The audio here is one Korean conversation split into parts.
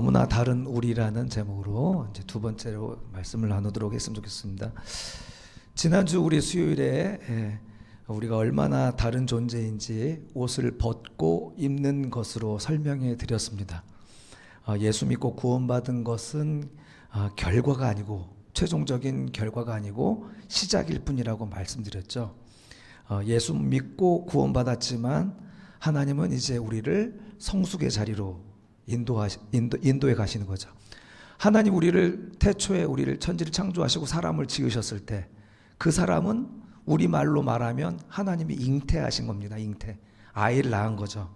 너무나 다른 우리라는 제목으로 이제 두 번째로 말씀을 나누도록 했으면 좋겠습니다. 지난주 우리 수요일에 우리가 얼마나 다른 존재인지 옷을 벗고 입는 것으로 설명해 드렸습니다. 예수 믿고 구원받은 것은 결과가 아니고, 최종적인 결과가 아니고 시작일 뿐이라고 말씀드렸죠. 예수 믿고 구원받았지만 하나님은 이제 우리를 성숙의 자리로 인도해 가시는 거죠. 하나님 우리를 태초에 우리를 천지를 창조하시고 사람을 지으셨을 때 그 사람은 우리말로 말하면 하나님이 잉태하신 겁니다. 잉태. 아이를 낳은 거죠.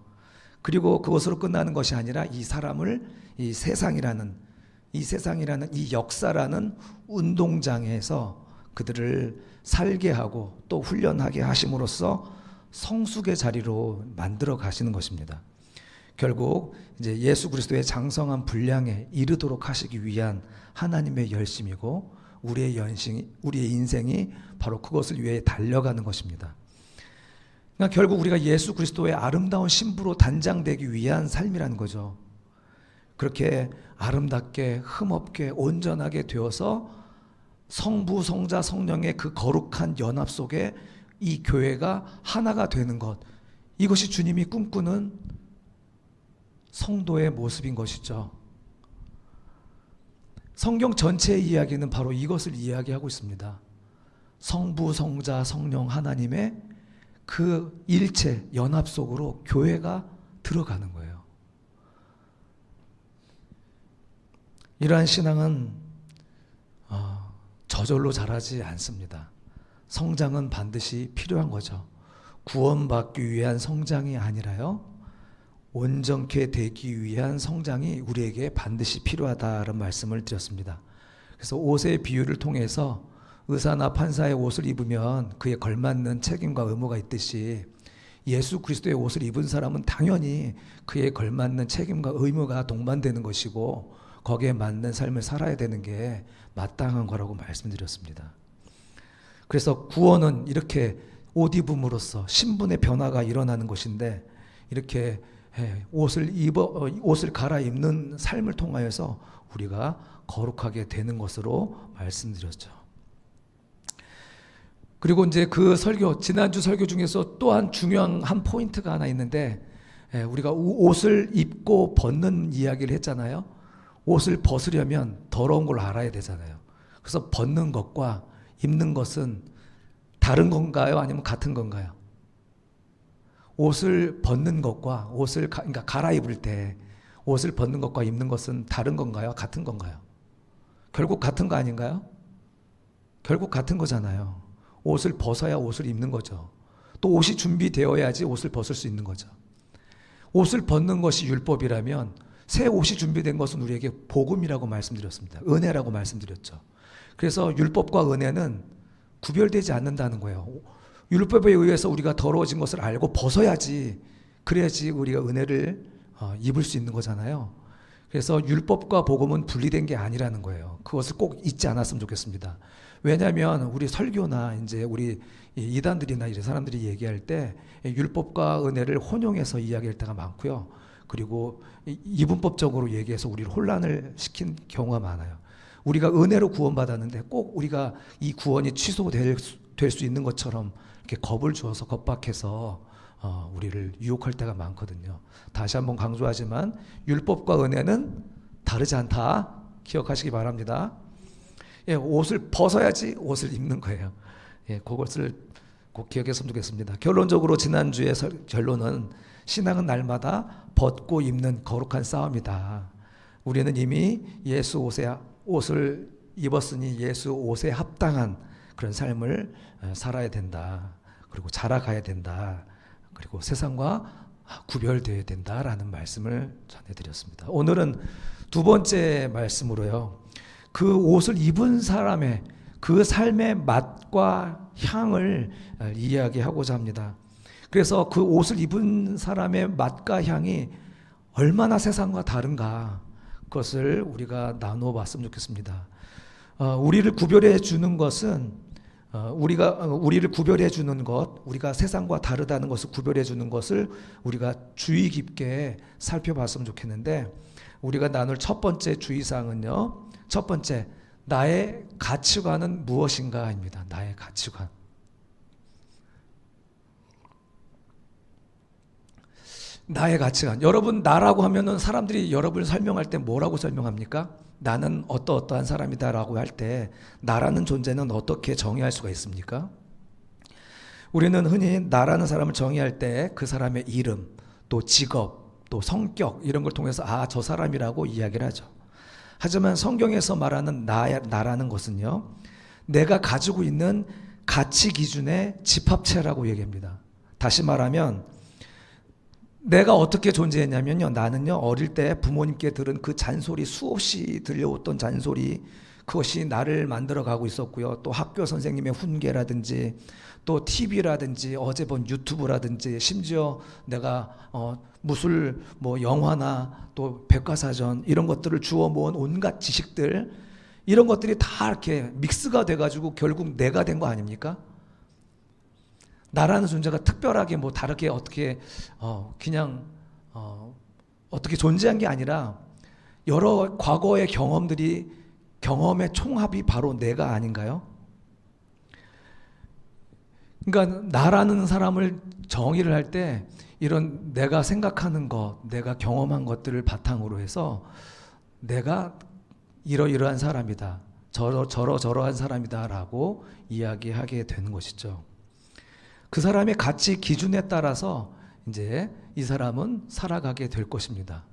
그리고 그것으로 끝나는 것이 아니라 이 사람을 이 세상이라는 이 역사라는 운동장에서 그들을 살게 하고 또 훈련하게 하심으로써 성숙의 자리로 만들어 가시는 것입니다. 결국 이제 예수 그리스도의 장성한 분량에 이르도록 하시기 위한 하나님의 열심이고 우리의 인생이 바로 그것을 위해 달려가는 것입니다. 그러니까 결국 우리가 예수 그리스도의 아름다운 신부로 단장되기 위한 삶이라는 거죠. 그렇게 아름답게 흠없게 온전하게 되어서 성부, 성자, 성령의 그 거룩한 연합 속에 이 교회가 하나가 되는 것, 이것이 주님이 꿈꾸는 성도의 모습인 것이죠. 성경 전체의 이야기는 바로 이것을 이야기하고 있습니다. 성부, 성자, 성령 하나님의 그 일체 연합 속으로 교회가 들어가는 거예요. 이러한 신앙은 저절로 자라지 않습니다. 성장은 반드시 필요한 거죠. 구원받기 위한 성장이 아니라요, 온전케 되기 위한 성장이 우리에게 반드시 필요하다는 말씀을 드렸습니다. 그래서 옷의 비유를 통해서 의사나 판사의 옷을 입으면 그에 걸맞는 책임과 의무가 있듯이 예수 그리스도의 옷을 입은 사람은 당연히 그에 걸맞는 책임과 의무가 동반되는 것이고 거기에 맞는 삶을 살아야 되는 게 마땅한 거라고 말씀드렸습니다. 그래서 구원은 이렇게 옷 입음으로써 신분의 변화가 일어나는 것인데, 이렇게 옷을 갈아입는 삶을 통하여서 우리가 거룩하게 되는 것으로 말씀드렸죠. 그리고 이제 그 지난주 설교 중에서 또한 중요한 한 포인트가 하나 있는데, 우리가 옷을 입고 벗는 이야기를 했잖아요. 옷을 벗으려면 더러운 걸 알아야 되잖아요. 그래서 벗는 것과 입는 것은 다른 건가요? 아니면 같은 건가요? 옷을 벗는 것과 그러니까 갈아입을 때 옷을 벗는 것과 입는 것은 다른 건가요? 같은 건가요? 결국 같은 거 아닌가요? 결국 같은 거잖아요. 옷을 벗어야 옷을 입는 거죠. 또 옷이 준비되어야지 옷을 벗을 수 있는 거죠. 옷을 벗는 것이 율법이라면 새 옷이 준비된 것은 우리에게 복음이라고 말씀드렸습니다. 은혜라고 말씀드렸죠. 그래서 율법과 은혜는 구별되지 않는다는 거예요. 율법에 의해서 우리가 더러워진 것을 알고 벗어야지, 그래야지 우리가 은혜를 입을 수 있는 거잖아요. 그래서 율법과 복음은 분리된 게 아니라는 거예요. 그것을 꼭 잊지 않았으면 좋겠습니다. 왜냐하면 우리 설교나 이제 우리 이단들이나 이런 사람들이 얘기할 때 율법과 은혜를 혼용해서 이야기할 때가 많고요. 그리고 이분법적으로 얘기해서 우리를 혼란을 시킨 경우가 많아요. 우리가 은혜로 구원받았는데 꼭 우리가 이 구원이 취소될 수 있는 것처럼 이렇게 겁을 주어서 겁박해서 우리를 유혹할 때가 많거든요. 다시 한번 강조하지만 율법과 은혜는 다르지 않다 기억하시기 바랍니다. 옷을 벗어야지 옷을 입는 거예요. 그것을 꼭 기억했으면 좋겠습니다. 결론적으로 지난주의 결론은 신앙은 날마다 벗고 입는 거룩한 싸움이다. 우리는 이미 예수 옷을 입었으니 예수 옷에 합당한 그런 삶을 살아야 된다. 그리고 자라가야 된다. 그리고 세상과 구별되어야 된다라는 말씀을 전해드렸습니다. 오늘은 두 번째 말씀으로요, 그 옷을 입은 사람의 그 삶의 맛과 향을 이야기하고자 합니다. 그래서 그 옷을 입은 사람의 맛과 향이 얼마나 세상과 다른가, 그것을 우리가 나누어 봤으면 좋겠습니다. 우리를 구별해 주는 것은 우리를 구별해 주는 것, 우리가 세상과 다르다는 것을 구별해 주는 것을 우리가 주의 깊게 살펴봤으면 좋겠는데, 우리가 나눌 첫 번째 주의사항은요, 첫 번째, 나의 가치관은 무엇인가입니다. 나의 가치관. 나의 가치관. 여러분, 나라고 하면은 사람들이 여러분을 설명할 때 뭐라고 설명합니까? 나는 어떠어떠한 사람이다라고 할 때 나라는 존재는 어떻게 정의할 수가 있습니까? 우리는 흔히 나라는 사람을 정의할 때 그 사람의 이름, 또 직업, 또 성격 이런 걸 통해서 아, 저 사람이라고 이야기를 하죠. 하지만 성경에서 말하는 나라는 것은요, 내가 가지고 있는 가치 기준의 집합체라고 얘기합니다. 다시 말하면 내가 어떻게 존재했냐면요, 나는요 어릴 때 부모님께 들은 그 잔소리, 수없이 들려왔던 잔소리, 그것이 나를 만들어 가고 있었고요. 또 학교 선생님의 훈계라든지 또 TV라든지 어제 본 유튜브라든지 심지어 내가 무술 뭐 영화나 또 백과사전 이런 것들을 주워 모은 온갖 지식들, 이런 것들이 다 이렇게 믹스가 돼가지고 결국 내가 된 거 아닙니까? 나라는 존재가 특별하게 뭐 다르게 어떻게 그냥 어떻게 존재한 게 아니라 여러 과거의 경험의 총합이 바로 내가 아닌가요? 그러니까 나라는 사람을 정의를 할 때 이런 내가 생각하는 것, 내가 경험한 것들을 바탕으로 해서 내가 이러이러한 사람이다, 저러저러한 사람이다라고 이야기하게 되는 것이죠. 그 사람의 가치 기준에 따라서 이제 이 사람은 살아가게 될 것입니다.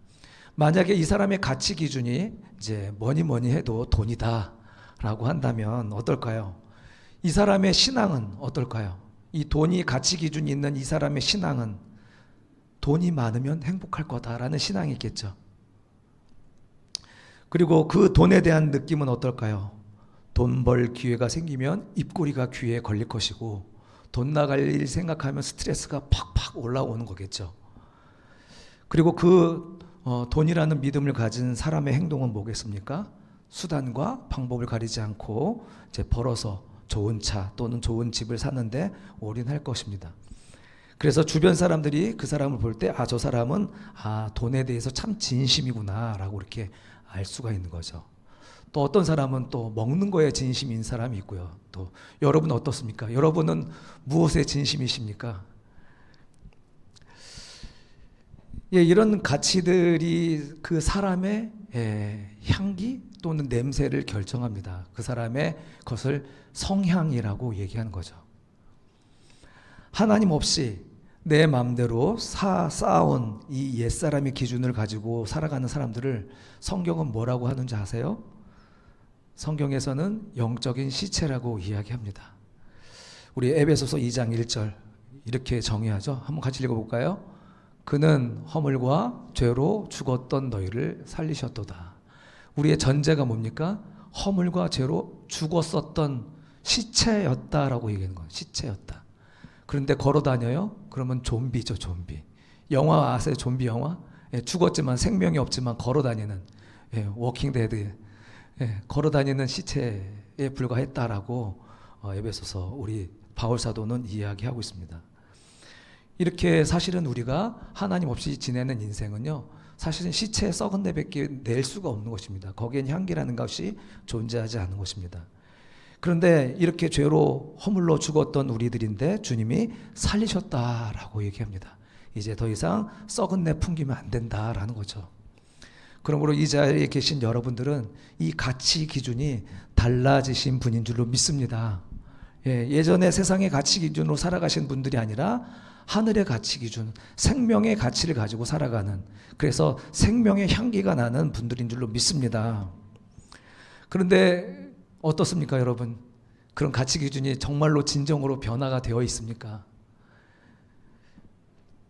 만약에 이 사람의 가치 기준이 이제 뭐니 해도 돈이다라고 한다면 어떨까요? 이 사람의 신앙은 어떨까요? 이 돈이 가치 기준이 있는 이 사람의 신앙은 돈이 많으면 행복할 거다라는 신앙이 있겠죠. 그리고 그 돈에 대한 느낌은 어떨까요? 돈 벌 기회가 생기면 입꼬리가 귀에 걸릴 것이고 돈 나갈 일 생각하면 스트레스가 팍팍 올라오는 거겠죠. 그리고 그 돈이라는 믿음을 가진 사람의 행동은 뭐겠습니까? 수단과 방법을 가리지 않고 이제 벌어서 좋은 차 또는 좋은 집을 사는데 올인할 것입니다. 그래서 주변 사람들이 그 사람을 볼 때 아, 저 사람은 돈에 대해서 참 진심이구나 라고 이렇게 알 수가 있는 거죠. 또 어떤 사람은 또 먹는 거에 진심인 사람이 있고요. 또 여러분은 어떻습니까? 여러분은 무엇에 진심이십니까? 예, 이런 가치들이 그 사람의 향기 또는 냄새를 결정합니다. 그 사람의 것을 성향이라고 얘기하는 거죠. 하나님 없이 내 마음대로 쌓아온 이 옛사람의 기준을 가지고 살아가는 사람들을 성경은 뭐라고 하는지 아세요? 성경에서는 영적인 시체라고 이야기합니다. 우리 에베소서 2장 1절 이렇게 정의하죠. 한번 같이 읽어볼까요? 그는 허물과 죄로 죽었던 너희를 살리셨도다. 우리의 전제가 뭡니까? 허물과 죄로 죽었었던 시체였다라고 얘기하는 거예요. 시체였다. 그런데 걸어 다녀요? 그러면 좀비죠, 좀비. 영화 아세요? 좀비 영화? 예, 죽었지만 생명이 없지만 걸어 다니는, 워킹 데드, 걸어 다니는 시체에 불과했다라고 에베소서 우리 바울 사도는 이야기하고 있습니다. 이렇게 사실은 우리가 하나님 없이 지내는 인생은요, 사실은 시체에 썩은 내밖에 낼 수가 없는 것입니다. 거기엔 향기라는 것이 존재하지 않는 것입니다. 그런데 이렇게 죄로 허물로 죽었던 우리들인데 주님이 살리셨다라고 얘기합니다. 이제 더 이상 썩은 내 풍기면 안 된다라는 거죠. 그러므로 이 자리에 계신 여러분들은 이 가치 기준이 달라지신 분인 줄로 믿습니다. 예전에 세상의 가치 기준으로 살아가신 분들이 아니라 하늘의 가치 기준, 생명의 가치를 가지고 살아가는, 그래서 생명의 향기가 나는 분들인 줄로 믿습니다. 그런데 어떻습니까, 여러분? 그런 가치 기준이 정말로 진정으로 변화가 되어 있습니까?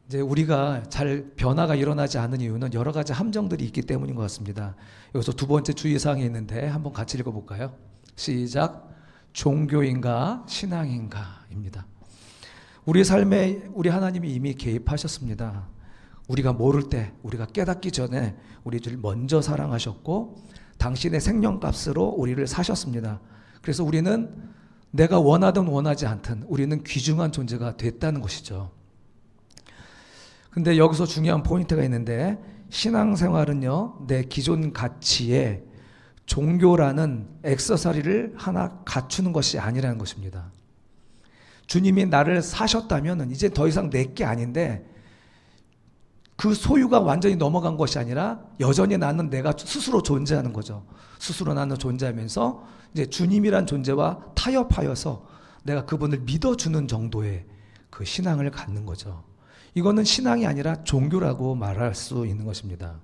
이제 우리가 잘 변화가 일어나지 않는 이유는 여러 가지 함정들이 있기 때문인 것 같습니다. 여기서 두 번째 주의사항이 있는데 한번 같이 읽어볼까요? 시작. 종교인가 신앙인가입니다. 우리 삶에 우리 하나님이 이미 개입하셨습니다. 우리가 모를 때, 우리가 깨닫기 전에 우리를 먼저 사랑하셨고 당신의 생명값으로 우리를 사셨습니다. 그래서 우리는 내가 원하든 원하지 않든 우리는 귀중한 존재가 됐다는 것이죠. 근데 여기서 중요한 포인트가 있는데 신앙생활은요, 내 기존 가치에 종교라는 액세서리를 하나 갖추는 것이 아니라는 것입니다. 주님이 나를 사셨다면 이제 더 이상 내 게 아닌데 그 소유가 완전히 넘어간 것이 아니라 여전히 나는 내가 스스로 존재하는 거죠. 스스로 나는 존재하면서 이제 주님이란 존재와 타협하여서 내가 그분을 믿어주는 정도의 그 신앙을 갖는 거죠. 이거는 신앙이 아니라 종교라고 말할 수 있는 것입니다.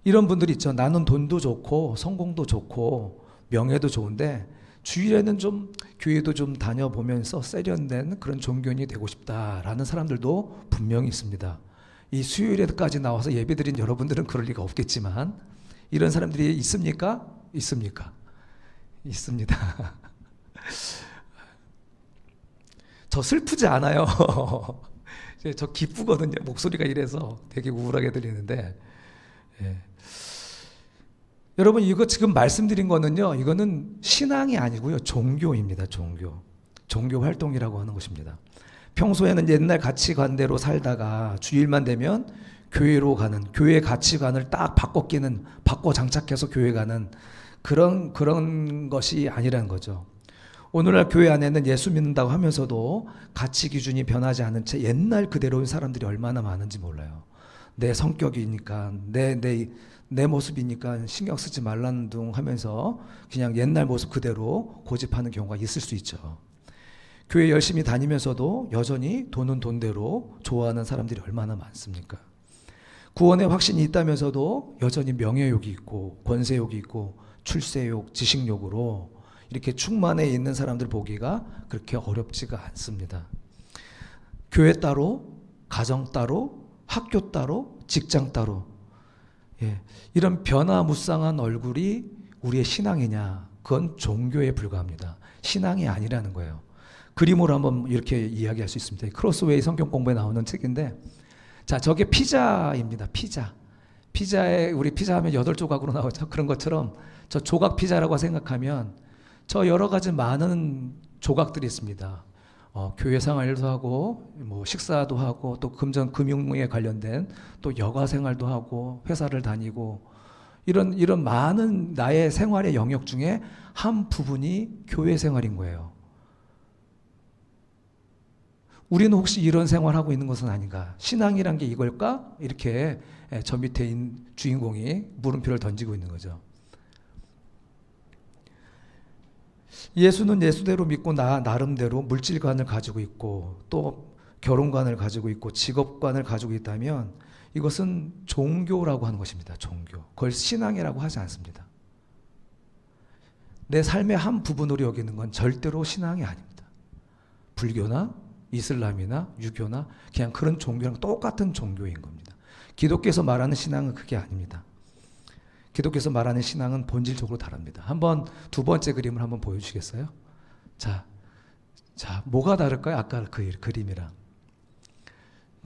이런 분들 있죠. 나는 돈도 좋고 성공도 좋고 명예도 좋은데 주일에는 좀 교회도 좀 다녀보면서 세련된 그런 종교인이 되고 싶다라는 사람들도 분명히 있습니다. 이 수요일에까지 나와서 예배드린 여러분들은 그럴 리가 없겠지만 이런 사람들이 있습니까? 있습니까? 있습니다. 저 슬프지 않아요. 저 기쁘거든요. 목소리가 이래서 되게 우울하게 들리는데 예. 여러분 이거 지금 말씀드린 거는요, 이거는 신앙이 아니고요, 종교입니다. 종교 활동이라고 하는 것입니다. 평소에는 옛날 가치관대로 살다가 주일만 되면 교회로 가는, 교회 가치관을 딱 바꿔 장착해서 교회 가는 그런 것이 아니라는 거죠. 오늘날 교회 안에는 예수 믿는다고 하면서도 가치 기준이 변하지 않은 채 옛날 그대로인 사람들이 얼마나 많은지 몰라요. 내 성격이니까 내 모습이니까 신경 쓰지 말라는 둥 하면서 그냥 옛날 모습 그대로 고집하는 경우가 있을 수 있죠. 교회 열심히 다니면서도 여전히 돈은 돈대로 좋아하는 사람들이 얼마나 많습니까? 구원의 확신이 있다면서도 여전히 명예욕이 있고 권세욕이 있고 출세욕, 지식욕으로 이렇게 충만해 있는 사람들 보기가 그렇게 어렵지가 않습니다. 교회 따로, 가정 따로, 학교 따로, 직장 따로, 예, 이런 변화무쌍한 얼굴이 우리의 신앙이냐? 그건 종교에 불과합니다. 신앙이 아니라는 거예요. 그림으로 한번 이렇게 이야기할 수 있습니다. 크로스웨이 성경 공부에 나오는 책인데, 자, 저게 피자입니다. 피자에 우리 피자 하면 8조각으로 나오죠. 그런 것처럼 저 조각 피자라고 생각하면 저 여러 가지 많은 조각들이 있습니다. 교회 생활도 하고 뭐 식사도 하고 또 금융에 관련된 또 여가 생활도 하고 회사를 다니고 이런 많은 나의 생활의 영역 중에 한 부분이 교회 생활인 거예요. 우리는 혹시 이런 생활하고 있는 것은 아닌가? 신앙이란 게 이걸까? 이렇게 저 밑에 있는 주인공이 물음표를 던지고 있는 거죠. 예수는 예수대로 믿고 나름대로 물질관을 가지고 있고 또 결혼관을 가지고 있고 직업관을 가지고 있다면 이것은 종교라고 하는 것입니다. 종교. 그걸 신앙이라고 하지 않습니다. 내 삶의 한 부분으로 여기는 건 절대로 신앙이 아닙니다. 불교나 이슬람이나 유교나 그냥 그런 종교랑 똑같은 종교인 겁니다. 기독교에서 말하는 신앙은 그게 아닙니다. 기독교에서 말하는 신앙은 본질적으로 다릅니다. 한번 두 번째 그림을 한번 보여주시겠어요? 자, 뭐가 다를까요? 아까 그 그림이랑.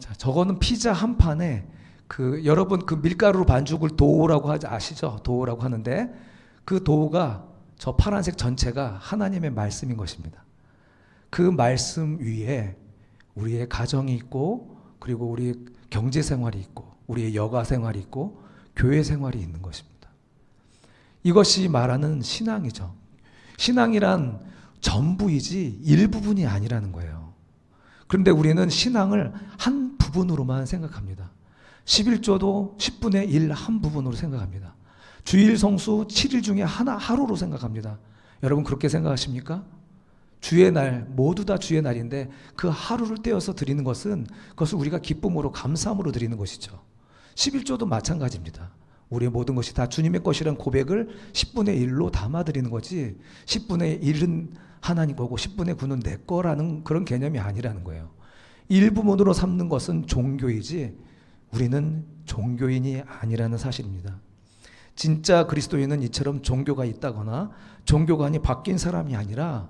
자, 저거는 피자 한 판에 여러분 그 밀가루 반죽을 도우라고 아시죠? 도우라고 하는데 그 도우가 저 파란색 전체가 하나님의 말씀인 것입니다. 그 말씀 위에 우리의 가정이 있고 그리고 우리 경제 생활이 있고 우리의 여가 생활이 있고 교회 생활이 있는 것입니다. 이것이 말하는 신앙이죠. 신앙이란 전부이지 일부분이 아니라는 거예요. 그런데 우리는 신앙을 한 부분으로만 생각합니다. 11조도 10분의 1 한 부분으로 생각합니다. 주일 성수 7일 중에 하루로 생각합니다. 여러분 그렇게 생각하십니까? 주의 날, 모두 다 주의 날인데 그 하루를 떼어서 드리는 것은 그것을 우리가 기쁨으로 감사함으로 드리는 것이죠. 11조도 마찬가지입니다. 우리의 모든 것이 다 주님의 것이라는 고백을 10분의 1로 담아드리는 거지 10분의 1은 하나님 거고 10분의 9는 내 거라는 그런 개념이 아니라는 거예요. 일부분으로 삼는 것은 종교이지 우리는 종교인이 아니라는 사실입니다. 진짜 그리스도인은 이처럼 종교가 있다거나 종교관이 바뀐 사람이 아니라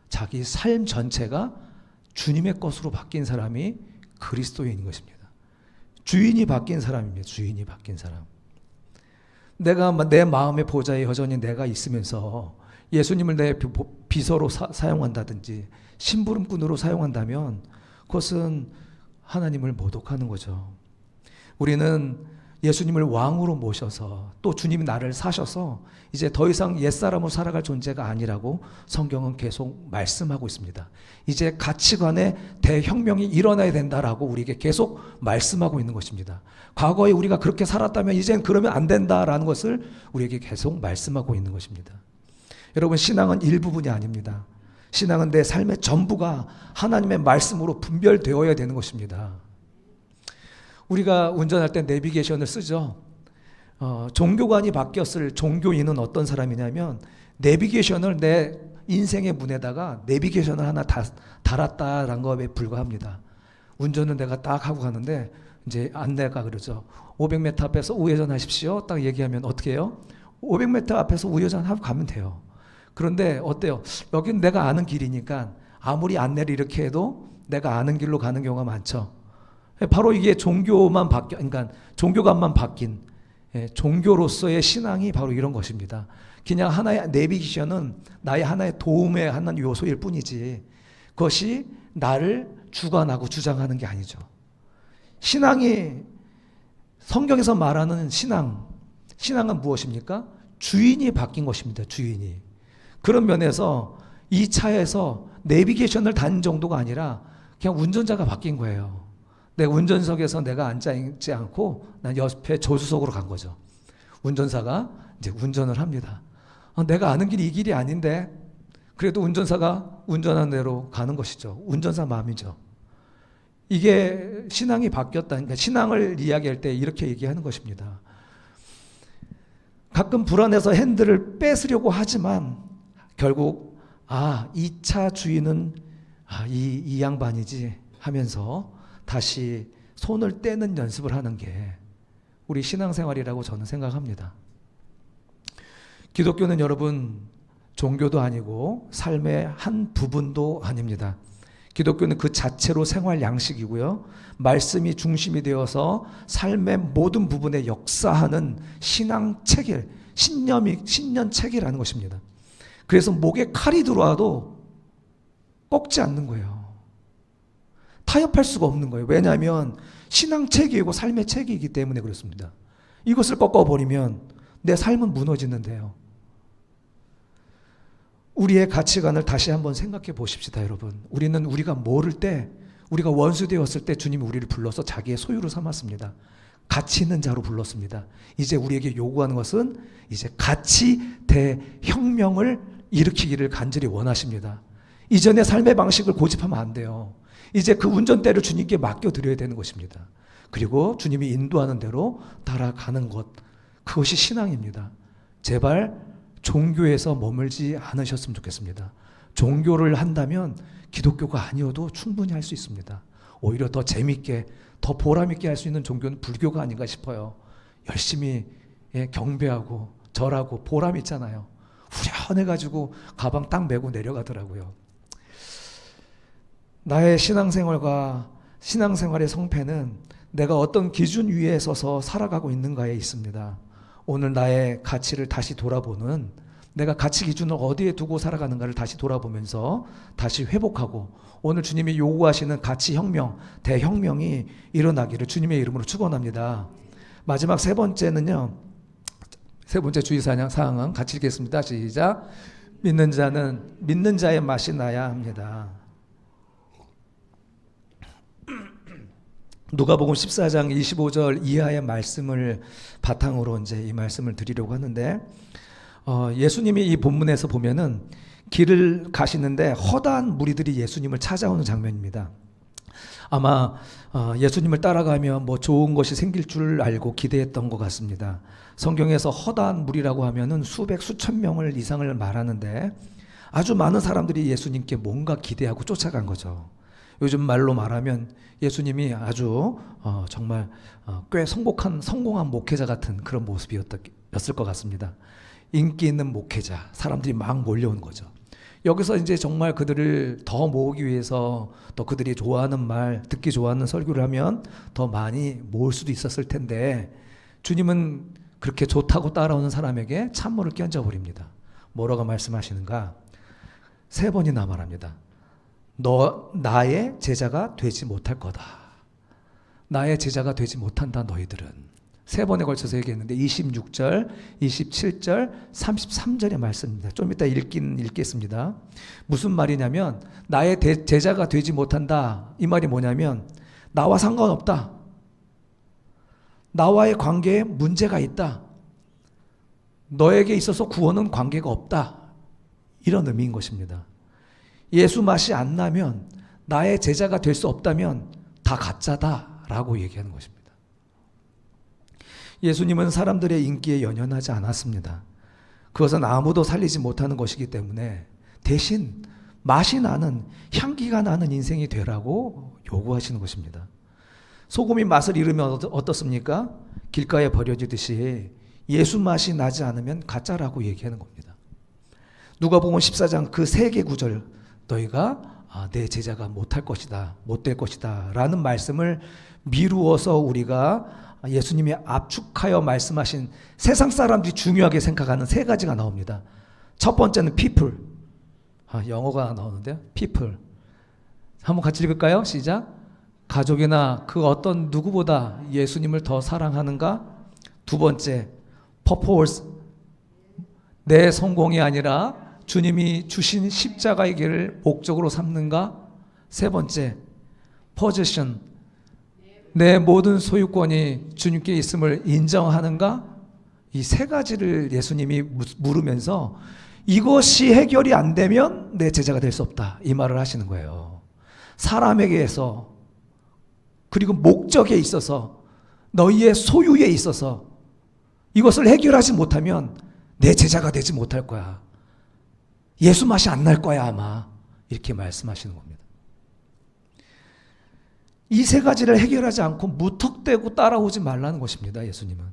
자기 삶 전체가 주님의 것으로 바뀐 사람이 그리스도인인 것입니다. 주인이 바뀐 사람입니다. 주인이 바뀐 사람. 내가 내 마음의 보좌에 여전히 내가 있으면서 예수님을 내 비서로 사용한다든지 심부름꾼으로 사용한다면 그것은 하나님을 모독하는 거죠. 우리는 예수님을 왕으로 모셔서 또 주님이 나를 사셔서 이제 더 이상 옛사람으로 살아갈 존재가 아니라고 성경은 계속 말씀하고 있습니다. 이제 가치관의 대혁명이 일어나야 된다라고 우리에게 계속 말씀하고 있는 것입니다. 과거에 우리가 그렇게 살았다면 이젠 그러면 안 된다라는 것을 우리에게 계속 말씀하고 있는 것입니다. 여러분, 신앙은 일부분이 아닙니다. 신앙은 내 삶의 전부가 하나님의 말씀으로 분별되어야 되는 것입니다. 우리가 운전할 때 내비게이션을 쓰죠. 종교관이 바뀌었을 종교인은 어떤 사람이냐면 내비게이션을 내 인생의 문에다가 내비게이션을 하나 달았다라는 것에 불과합니다. 운전은 내가 딱 하고 가는데 이제 안내가 그러죠. 500m 앞에서 우회전 하십시오. 딱 얘기하면 어떻게 해요? 500m 앞에서 우회전 하고 가면 돼요. 그런데 어때요? 여긴 내가 아는 길이니까 아무리 안내를 이렇게 해도 내가 아는 길로 가는 경우가 많죠. 바로 이게 그러니까 종교관만 바뀐 종교로서의 신앙이 바로 이런 것입니다. 그냥 하나의 내비게이션은 나의 하나의 도움의 하나의 요소일 뿐이지 그것이 나를 주관하고 주장하는 게 아니죠. 신앙이 성경에서 말하는 신앙은 무엇입니까? 주인이 바뀐 것입니다. 주인이. 그런 면에서 이 차에서 내비게이션을 단 정도가 아니라 그냥 운전자가 바뀐 거예요. 내 운전석에서 내가 앉아있지 않고 난 옆에 조수석으로 간 거죠. 운전사가 이제 운전을 합니다. 내가 아는 길이 이 길이 아닌데 그래도 운전사가 운전하는 대로 가는 것이죠. 운전사 마음이죠. 이게 신앙이 바뀌었다. 그러니까 신앙을 이야기할 때 이렇게 얘기하는 것입니다. 가끔 불안해서 핸들을 뺏으려고 하지만 결국 이 차 주인은 이 양반이지 하면서 다시 손을 떼는 연습을 하는 게 우리 신앙생활이라고 저는 생각합니다. 기독교는 여러분 종교도 아니고 삶의 한 부분도 아닙니다. 기독교는 그 자체로 생활 양식이고요. 말씀이 중심이 되어서 삶의 모든 부분에 역사하는 신앙 체계, 신년 체계라는 것입니다. 그래서 목에 칼이 들어와도 꺾지 않는 거예요. 타협할 수가 없는 거예요. 왜냐하면 신앙 체계이고 삶의 체계이기 때문에 그렇습니다. 이것을 꺾어버리면 내 삶은 무너지는데요. 우리의 가치관을 다시 한번 생각해 보십시다, 여러분. 우리가 모를 때, 우리가 원수 되었을 때 주님이 우리를 불러서 자기의 소유로 삼았습니다. 가치 있는 자로 불렀습니다. 이제 우리에게 요구하는 것은 이제 가치 대혁명을 일으키기를 간절히 원하십니다. 이전의 삶의 방식을 고집하면 안 돼요. 이제 그 운전대를 주님께 맡겨드려야 되는 것입니다. 그리고 주님이 인도하는 대로 따라가는 것, 그것이 신앙입니다. 제발 종교에서 머물지 않으셨으면 좋겠습니다. 종교를 한다면 기독교가 아니어도 충분히 할 수 있습니다. 오히려 더 재밌게, 더 보람있게 할 수 있는 종교는 불교가 아닌가 싶어요. 열심히 경배하고 절하고 보람 있잖아요. 후련해가지고 가방 딱 메고 내려가더라고요. 나의 신앙생활의 성패는 내가 어떤 기준 위에 서서 살아가고 있는가에 있습니다. 오늘 나의 가치를 다시 돌아보는, 내가 가치 기준을 어디에 두고 살아가는가를 다시 돌아보면서 다시 회복하고 오늘 주님이 요구하시는 가치 혁명, 대혁명이 일어나기를 주님의 이름으로 축원합니다. 마지막 세 번째 주의 사항은 같이 읽겠습니다. 시작. 믿는 자는 믿는 자의 맛이 나야 합니다. 누가복음 14장 25절 이하의 말씀을 바탕으로 이제 이 말씀을 드리려고 하는데, 예수님이 이 본문에서 보면은 길을 가시는데 허다한 무리들이 예수님을 찾아오는 장면입니다. 아마 예수님을 따라가면 뭐 좋은 것이 생길 줄 알고 기대했던 것 같습니다. 성경에서 허다한 무리라고 하면은 수백 수천 명을 이상을 말하는데 아주 많은 사람들이 예수님께 뭔가 기대하고 쫓아간 거죠. 요즘 말로 말하면 예수님이 아주 정말 꽤 성공한 목회자 같은 그런 모습이었을 것 같습니다. 인기 있는 목회자, 사람들이 막 몰려온 거죠. 여기서 이제 정말 그들을 더 모으기 위해서 또 그들이 좋아하는 말, 듣기 좋아하는 설교를 하면 더 많이 모을 수도 있었을 텐데 주님은 그렇게 좋다고 따라오는 사람에게 찬물을 끼얹어버립니다. 뭐라고 말씀하시는가? 3번이나 말합니다. 너 나의 제자가 되지 못할 거다. 나의 제자가 되지 못한다 너희들은. 세 번에 걸쳐서 얘기했는데 26절, 27절, 33절의 말씀입니다. 좀 이따 읽겠습니다. 무슨 말이냐면 나의 제자가 되지 못한다. 이 말이 뭐냐면 나와 상관없다. 나와의 관계에 문제가 있다. 너에게 있어서 구원은 관계가 없다. 이런 의미인 것입니다. 예수 맛이 안 나면 나의 제자가 될 수 없다면 다 가짜다라고 얘기하는 것입니다. 예수님은 사람들의 인기에 연연하지 않았습니다. 그것은 아무도 살리지 못하는 것이기 때문에 대신 맛이 나는, 향기가 나는 인생이 되라고 요구하시는 것입니다. 소금이 맛을 잃으면 어떻습니까? 길가에 버려지듯이 예수 맛이 나지 않으면 가짜라고 얘기하는 겁니다. 누가복음 14장 그 세 개 구절, 너희가 내 제자가 못할 것이다, 못될 것이다 라는 말씀을 미루어서 우리가 예수님이 압축하여 말씀하신 세상 사람들이 중요하게 생각하는 세 가지가 나옵니다. 첫 번째는 people. 영어가 나오는데요. people. 한번 같이 읽을까요? 시작. 가족이나 그 어떤 누구보다 예수님을 더 사랑하는가? 두 번째, purpose. 내 성공이 아니라 주님이 주신 십자가의 길을 목적으로 삼는가? 세 번째, possession. 내 모든 소유권이 주님께 있음을 인정하는가? 이 세 가지를 예수님이 물으면서 이것이 해결이 안 되면 내 제자가 될 수 없다. 이 말을 하시는 거예요. 사람에게서 그리고 목적에 있어서 너희의 소유에 있어서 이것을 해결하지 못하면 내 제자가 되지 못할 거야. 예수 맛이 안 날 거야 아마. 이렇게 말씀하시는 겁니다. 이 세 가지를 해결하지 않고 무턱대고 따라오지 말라는 것입니다. 예수님은.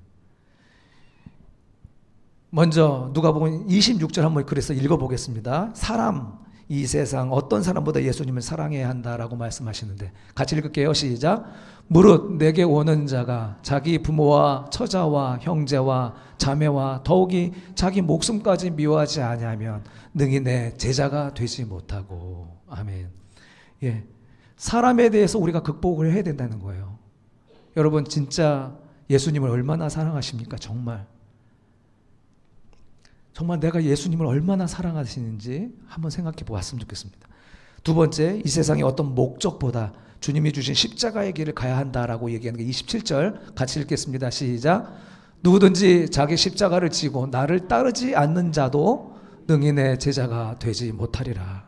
먼저 누가복음 26절 한번 그래서 읽어보겠습니다. 사람, 이 세상 어떤 사람보다 예수님을 사랑해야 한다라고 말씀하시는데 같이 읽을게요. 시작. 무릇 내게 오는 자가 자기 부모와 처자와 형제와 자매와 더욱이 자기 목숨까지 미워하지 아니하면 능히 내 제자가 되지 못하고. 아멘. 예. 사람에 대해서 우리가 극복을 해야 된다는 거예요. 여러분 진짜 예수님을 얼마나 사랑하십니까? 정말 내가 예수님을 얼마나 사랑하시는지 한번 생각해 보았으면 좋겠습니다. 두 번째, 이 세상의 어떤 목적보다 주님이 주신 십자가의 길을 가야 한다라고 얘기하는 게 27절 같이 읽겠습니다. 시작. 누구든지 자기 십자가를 지고 나를 따르지 않는 자도 능히 내 제자가 되지 못하리라.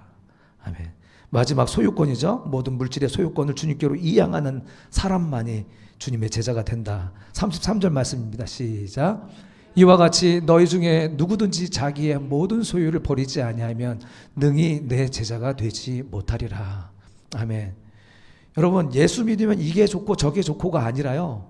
아멘. 마지막 소유권이죠. 모든 물질의 소유권을 주님께로 이양하는 사람만이 주님의 제자가 된다. 33절 말씀입니다. 시작. 이와 같이 너희 중에 누구든지 자기의 모든 소유를 버리지 아니하면 능히 내 제자가 되지 못하리라. 아멘. 여러분 예수 믿으면 이게 좋고 저게 좋고가 아니라요.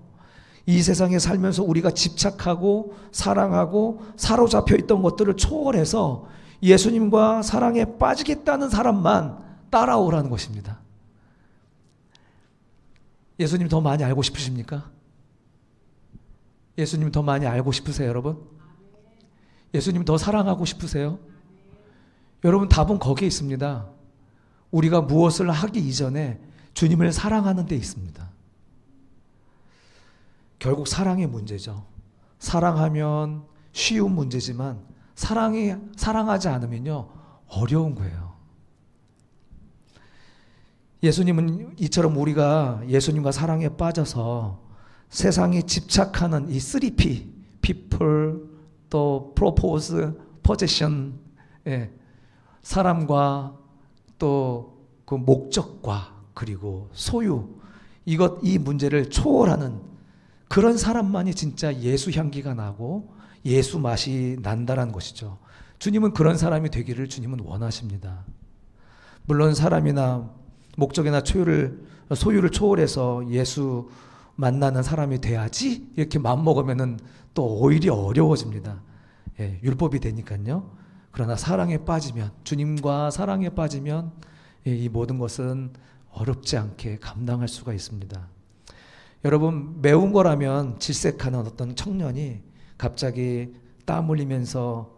이 세상에 살면서 우리가 집착하고 사랑하고 사로잡혀 있던 것들을 초월해서 예수님과 사랑에 빠지겠다는 사람만 따라오라는 것입니다. 예수님 더 많이 알고 싶으십니까? 예수님 더 많이 알고 싶으세요, 여러분? 예수님 더 사랑하고 싶으세요? 여러분 답은 거기에 있습니다. 우리가 무엇을 하기 이전에 주님을 사랑하는 데 있습니다. 결국 사랑의 문제죠. 사랑하면 쉬운 문제지만 사랑하지 않으면요 어려운 거예요. 예수님은 이처럼 우리가 예수님과 사랑에 빠져서 세상에 집착하는 이 3P, people, 또 propose, possession, 사람과 또 그 목적과 그리고 소유, 이 문제를 초월하는 그런 사람만이 진짜 예수 향기가 나고 예수 맛이 난다는 것이죠. 주님은 그런 사람이 되기를 주님은 원하십니다. 물론 사람이나 목적이나 소유를 초월해서 예수 만나는 사람이 돼야지 이렇게 마음먹으면 또 오히려 어려워집니다. 율법이 되니까요. 그러나 사랑에 빠지면, 주님과 사랑에 빠지면 이 모든 것은 어렵지 않게 감당할 수가 있습니다. 여러분 매운 거라면 질색하는 어떤 청년이 갑자기 땀 흘리면서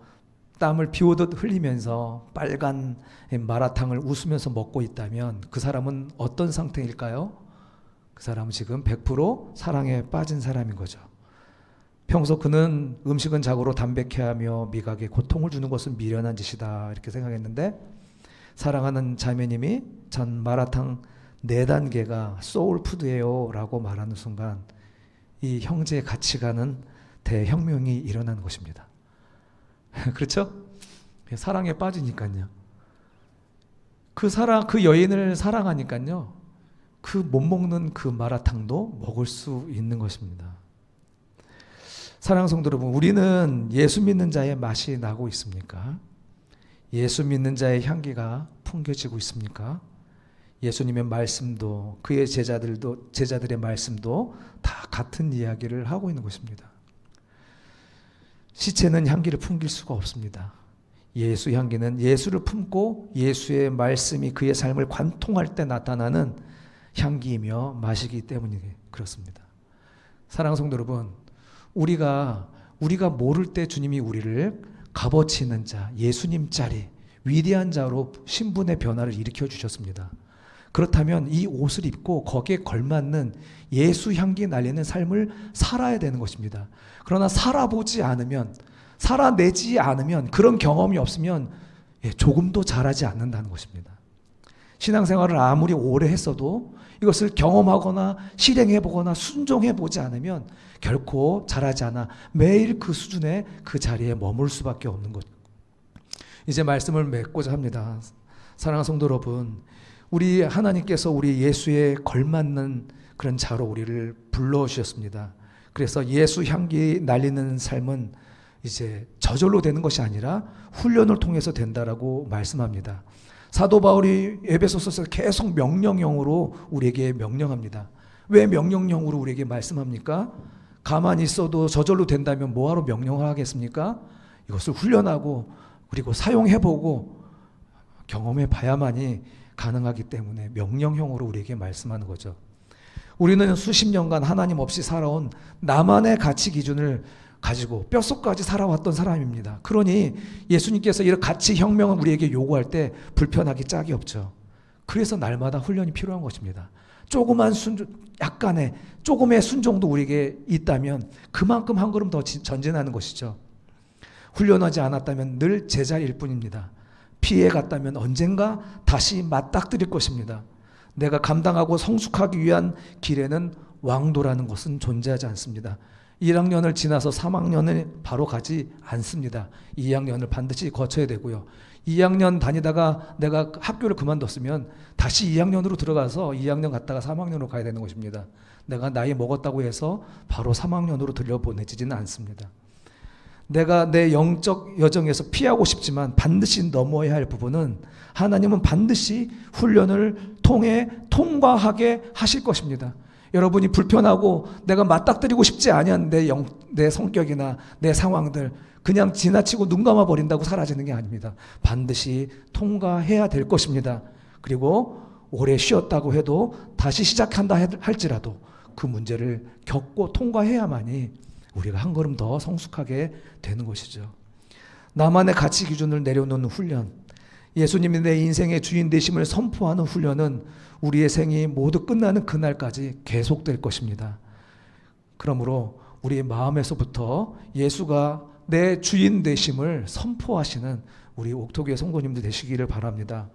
땀을 비 오듯 흘리면서 빨간 마라탕을 웃으면서 먹고 있다면 그 사람은 어떤 상태일까요? 그 사람은 지금 100% 사랑에 빠진 사람인 거죠. 평소 그는 음식은 자고로 담백해하며 미각에 고통을 주는 것은 미련한 짓이다 이렇게 생각했는데, 사랑하는 자매님이 전 마라탕 4단계가 소울푸드예요 라고 말하는 순간 이 형제의 가치관은 대혁명이 일어나는 것입니다. 그렇죠? 사랑에 빠지니까요. 그 여인을 사랑하니까요, 그 못 먹는 그 마라탕도 먹을 수 있는 것입니다. 사랑하는 성도 여러분, 우리는 예수 믿는 자의 맛이 나고 있습니까? 예수 믿는 자의 향기가 풍겨지고 있습니까? 예수님의 말씀도 그의 제자들의 말씀도 다 같은 이야기를 하고 있는 것입니다. 시체는 향기를 풍길 수가 없습니다. 예수 향기는 예수를 품고 예수의 말씀이 그의 삶을 관통할 때 나타나는 향기이며 맛이기 때문에 그렇습니다. 사랑하는 성도 여러분, 우리가 모를 때 주님이 우리를 값어치 있는 자, 예수님 자리, 위대한 자로 신분의 변화를 일으켜 주셨습니다. 그렇다면 이 옷을 입고 거기에 걸맞는 예수 향기 날리는 삶을 살아야 되는 것입니다. 그러나 살아내지 않으면, 그런 경험이 없으면 조금도 자라지 않는다는 것입니다. 신앙생활을 아무리 오래 했어도 이것을 경험하거나 실행해보거나 순종해보지 않으면 결코 자라지 않아 매일 그 수준의 그 자리에 머물 수밖에 없는 것. 이제 말씀을 맺고자 합니다. 사랑하는 성도 여러분, 우리 하나님께서 우리 예수에 걸맞는 그런 자로 우리를 불러주셨습니다. 그래서 예수 향기 날리는 삶은 이제 저절로 되는 것이 아니라 훈련을 통해서 된다라고 말씀합니다. 사도 바울이 에베소서에서 계속 명령형으로 우리에게 명령합니다. 왜 명령형으로 우리에게 말씀합니까? 가만히 있어도 저절로 된다면 뭐하러 명령하겠습니까? 이것을 훈련하고 그리고 사용해보고 경험해봐야만이 가능하기 때문에 명령형으로 우리에게 말씀하는 거죠. 우리는 수십 년간 하나님 없이 살아온 나만의 가치 기준을 가지고 뼛속까지 살아왔던 사람입니다. 그러니 예수님께서 이런 가치 혁명을 우리에게 요구할 때 불편하기 짝이 없죠. 그래서 날마다 훈련이 필요한 것입니다. 조금의 순종도 우리에게 있다면 그만큼 한 걸음 더 전진하는 것이죠. 훈련하지 않았다면 늘 제자리일 뿐입니다. 피해갔다면 언젠가 다시 맞닥뜨릴 것입니다. 내가 감당하고 성숙하기 위한 길에는 왕도라는 것은 존재하지 않습니다. 1학년을 지나서 3학년을 바로 가지 않습니다. 2학년을 반드시 거쳐야 되고요. 2학년 다니다가 내가 학교를 그만뒀으면 다시 2학년으로 들어가서 2학년 갔다가 3학년으로 가야 되는 것입니다. 내가 나이 먹었다고 해서 바로 3학년으로 들려보내지는 않습니다. 내가 내 영적 여정에서 피하고 싶지만 반드시 넘어야 할 부분은 하나님은 반드시 훈련을 통해 통과하게 하실 것입니다. 여러분이 불편하고 내가 맞닥뜨리고 싶지 아니한 내 성격이나 내 상황들 그냥 지나치고 눈 감아 버린다고 사라지는 게 아닙니다. 반드시 통과해야 될 것입니다. 그리고 오래 쉬었다고 해도 다시 시작한다 할지라도 그 문제를 겪고 통과해야만이 우리가 한 걸음 더 성숙하게 되는 것이죠. 나만의 가치 기준을 내려놓는 훈련, 예수님이 내 인생의 주인 되심을 선포하는 훈련은 우리의 생이 모두 끝나는 그날까지 계속될 것입니다. 그러므로 우리의 마음에서부터 예수가 내 주인 되심을 선포하시는 우리 옥토교회 성도님들 되시기를 바랍니다.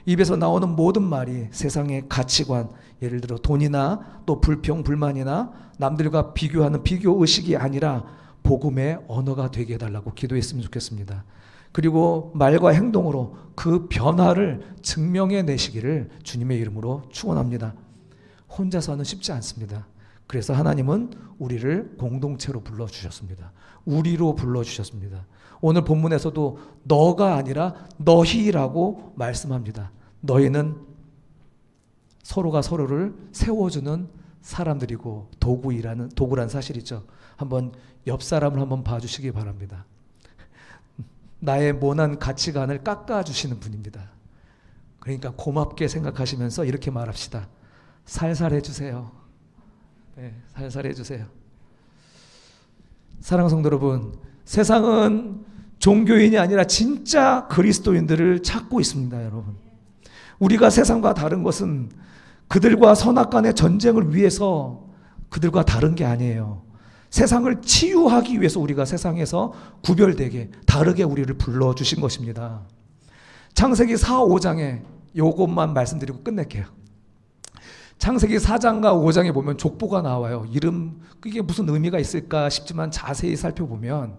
입에서 나오는 모든 말이 세상의 가치관, 예를 들어 돈이나 또 불평, 불만이나 남들과 비교하는 비교의식이 아니라 복음의 언어가 되게 해달라고 기도했으면 좋겠습니다. 그리고 말과 행동으로 그 변화를 증명해 내시기를 주님의 이름으로 축원합니다. 혼자서는 쉽지 않습니다. 그래서 하나님은 우리를 공동체로 불러주셨습니다. 우리로 불러주셨습니다. 오늘 본문에서도 너가 아니라 너희라고 말씀합니다. 너희는 서로가 서로를 세워주는 사람들이고 도구란 사실이죠. 한번 옆 사람을 한번 봐주시기 바랍니다. 나의 모난 가치관을 깎아주시는 분입니다. 그러니까 고맙게 생각하시면서 이렇게 말합시다. 살살 해주세요. 네, 살살 해주세요. 사랑하는 성도 여러분, 세상은 종교인이 아니라 진짜 그리스도인들을 찾고 있습니다. 여러분, 우리가 세상과 다른 것은 그들과 선악간의 전쟁을 위해서 그들과 다른 게 아니에요. 세상을 치유하기 위해서 우리가 세상에서 구별되게 다르게 우리를 불러주신 것입니다. 창세기 4, 5장에 요것만 말씀드리고 끝낼게요. 창세기 4장과 5장에 보면 족보가 나와요. 이름, 이게 무슨 의미가 있을까 싶지만 자세히 살펴보면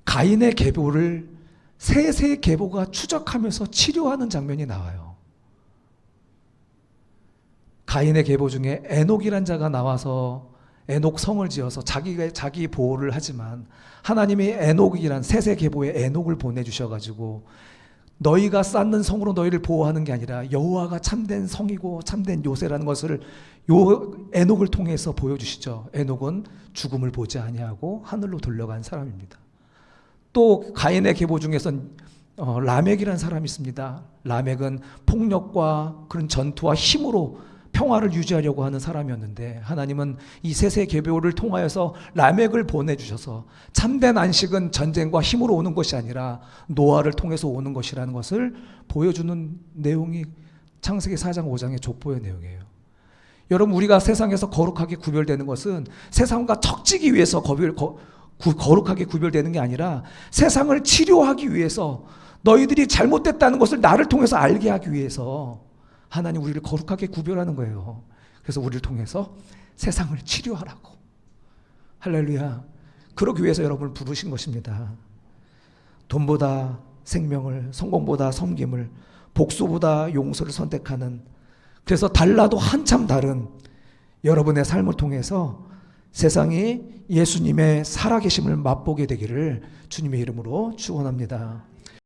가인의 계보를 셋의 계보가 추적하면서 치료하는 장면이 나와요. 가인의 계보 중에 에녹이란 자가 나와서 에녹 성을 지어서 자기 보호를 하지만 하나님이 에녹이란 셋의 계보에 에녹을 보내주셔가지고 너희가 쌓는 성으로 너희를 보호하는 게 아니라 여호와가 참된 성이고 참된 요새라는 것을 에녹을 통해서 보여주시죠. 에녹은 죽음을 보지 아니하고 하늘로 돌려간 사람입니다. 또 가인의 계보 중에선 라멕이라는 사람이 있습니다. 라멕은 폭력과 그런 전투와 힘으로 평화를 유지하려고 하는 사람이었는데 하나님은 이 셋의 계보를 통하여서 라멕을 보내주셔서 참된 안식은 전쟁과 힘으로 오는 것이 아니라 노아를 통해서 오는 것이라는 것을 보여주는 내용이 창세기 4장 5장의 족보의 내용이에요. 여러분, 우리가 세상에서 거룩하게 구별되는 것은 세상과 척지기 위해서 거룩하게 구별되는 게 아니라 세상을 치료하기 위해서 너희들이 잘못됐다는 것을 나를 통해서 알게 하기 위해서 하나님 우리를 거룩하게 구별하는 거예요. 그래서 우리를 통해서 세상을 치료하라고. 할렐루야. 그러기 위해서 여러분을 부르신 것입니다. 돈보다 생명을, 성공보다 섬김을, 복수보다 용서를 선택하는, 그래서 달라도 한참 다른 여러분의 삶을 통해서 세상이 예수님의 살아계심을 맛보게 되기를 주님의 이름으로 축원합니다.